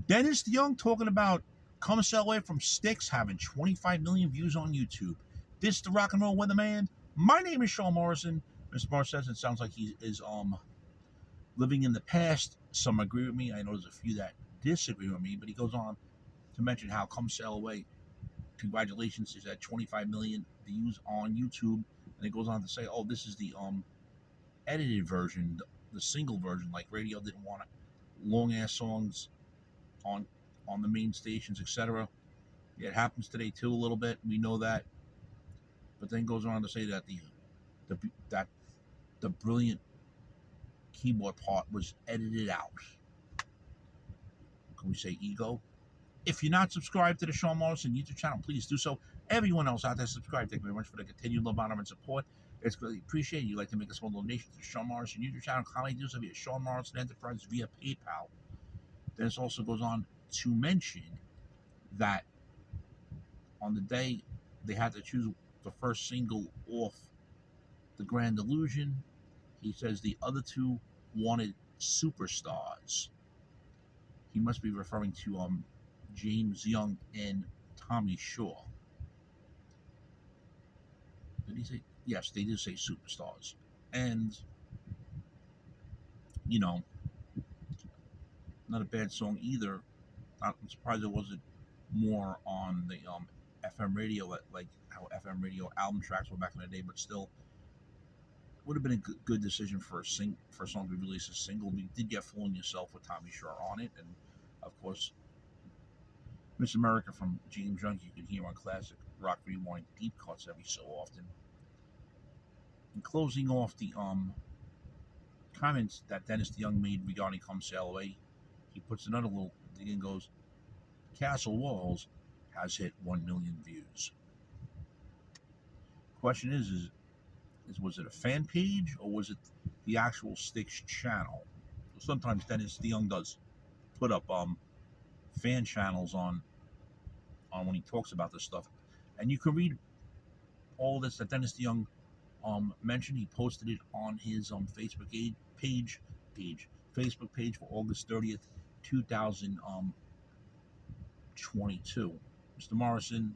Dennis DeYoung talking about Come Sail Away from Styx having 25 million views on YouTube. This the rock and roll weatherman. My name is Sean Morrison. Mr. Morrison says it sounds like he is living in the past. Some agree with me. I know there's a few that disagree with me, but he goes on to mention how Come Sail Away, congratulations, is at 25 million views on YouTube. And it goes on to say, oh, this is the edited version, the single version, like radio didn't want long ass songs on the main stations, etc. Yeah, it happens today too a little bit. We know that, but then goes on to say that the brilliant keyboard part was edited out. Can we say ego? If you're not subscribed to the Sean Morrison YouTube channel, please do so. Everyone else out there, subscribe. Thank you very much for the continued love, honor, and support. It's greatly appreciated. You'd like to make a small donation to the Sean Morrison YouTube channel, kindly do so via Sean Morrison Enterprise via PayPal. This also goes on to mention that on the day they had to choose the first single off The Grand Illusion, he says the other two wanted superstars. He must be referring to James Young and Tommy Shaw. Did he say? Yes, they did say superstars. And, you know, not a bad song either. I'm surprised it wasn't more on the FM radio, like how FM radio album tracks were back in the day, but still would have been a good decision for a song to release a single. We did get Fooling Yourself with Tommy Shaw on it, and of course Miss America from James Young you can hear on Classic Rock Rewind deep cuts every so often. And closing off the comments that Dennis DeYoung made regarding Come Sail Away, he puts another little thing and goes, Castle Walls has hit 1 million views. Question is was it a fan page or was it the actual Styx channel? Sometimes Dennis DeYoung does put up fan channels on when he talks about this stuff, and you can read all this that Dennis DeYoung mentioned. He posted it on his Facebook page for August 30th, 2022. Mr. Morrison,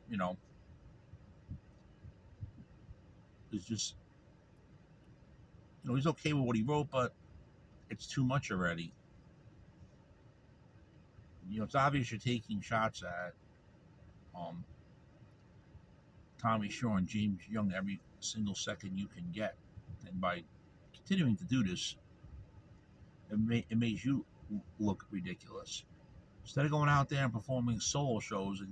is just, he's okay with what he wrote, but it's too much already. It's obvious you're taking shots at Tommy Shaw and James Young every single second you can get, and by continuing to do this, it makes you look ridiculous. Instead of going out there and performing solo shows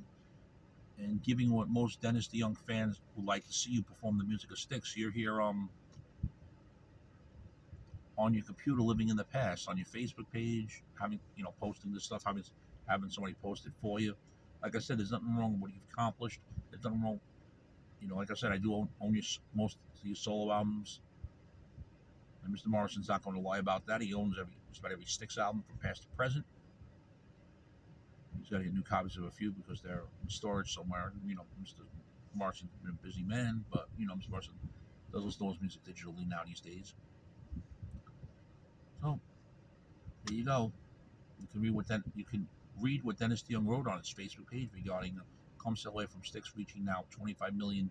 and giving what most Dennis DeYoung fans would like to see you perform the music of Styx, you're here on your computer living in the past, on your Facebook page, having posting this stuff, having somebody post it for you. Like I said, there's nothing wrong with what you've accomplished. There's nothing wrong. Like I said, I do own most of your solo albums. And Mr. Morrison's not going to lie about that. He owns just about every Styx album from past to present. He's got to get new copies of a few because they're in storage somewhere. Mr. Morrison's been a busy man, but Mr. Morrison does listen to his music digitally now these days. So there you go. You can read what Dennis DeYoung wrote on his Facebook page regarding Come Sail Away from Styx reaching now 25 million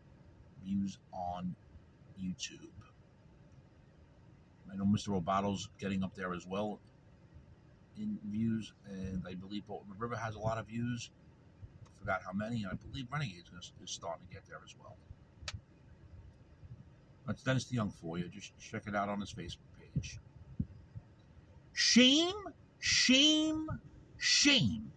views on YouTube. I know Mr. Robato's getting up there as well in views, and I believe Bolton River has a lot of views. I forgot how many, and I believe Renegade's is starting to get there as well. That's Dennis DeYoung for you. Just check it out on his Facebook page. Shame, shame, shame.